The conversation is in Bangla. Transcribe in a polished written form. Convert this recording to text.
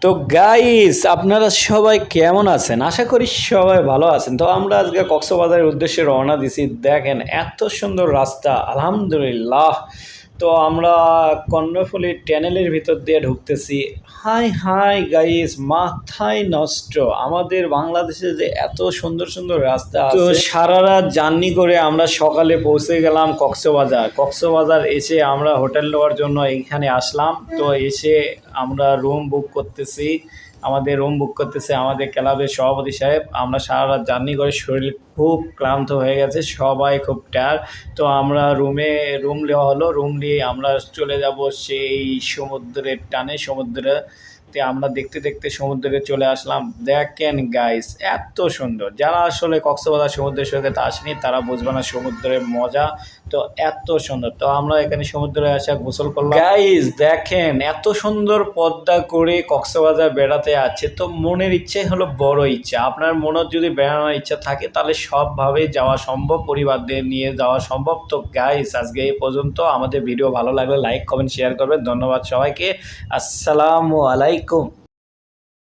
তো গাইস আপনারা সবাই কেমন আছেন? আশা করি সবাই ভালো আছেন। তো আমরা আজকে কক্সবাজারের উদ্দেশ্যে রওনা দিছি। দেখেন এত সুন্দর রাস্তা, আলহামদুলিল্লাহ। তো আমরা কর্ণফুলী টানেলের ভিতর দিয়ে ঢুকতেছি। হাই হাই গাইস, মাথায় নষ্ট। আমাদের বাংলাদেশে যে এত সুন্দর সুন্দর রাস্তা আছে। তো সারা রাত জার্নি করে আমরা সকালে পৌঁছে গেলাম কক্সবাজার। কক্সবাজার এসে আমরা হোটেল নেওয়ার জন্য এইখানে আসলাম। তো এসে আমরা রুম বুক করতেছি। আমাদের ক্লাবের সভাপতি সাহেব। আমরা সারা রাত জার্নি করে শরীর খুব ক্লান্ত হয়ে গেছে, সবাই খুব টায়ার্ড। তো আমরা রুম নেওয়া হলো। রুম নিয়ে আমরা চলে যাব সেই সমুদ্রের টানে। সমুদ্রেতে আমরা দেখতে দেখতে সমুদ্রে চলে আসলাম। দেখেন গাইস এত সুন্দর, যারা আসলে কক্সবাজার সমুদ্রের সৈকতে আসেনি তারা বুঝবে না সমুদ্রের মজা। তো এত সুন্দর। তো আমরা এখানে সমুদ্রে আসা গোসল করলাম। গাইস দেখেন এত সুন্দর পদ্মা করে কক্সবাজার বেড়াতে আছে। তো মনের ইচ্ছে হলো বড় ইচ্ছা। আপনার মনের যদি বেড়ানোর ইচ্ছা থাকে তাহলে সবভাবে যাওয়া সম্ভব, পরিবারদের নিয়ে যাওয়া সম্ভব। তো গাইস আজকে এই পর্যন্ত। আমাদের ভিডিও ভালো লাগলে লাইক কমেন্ট শেয়ার করবেন। ধন্যবাদ সবাইকে। আসসালামু আলাইকুম।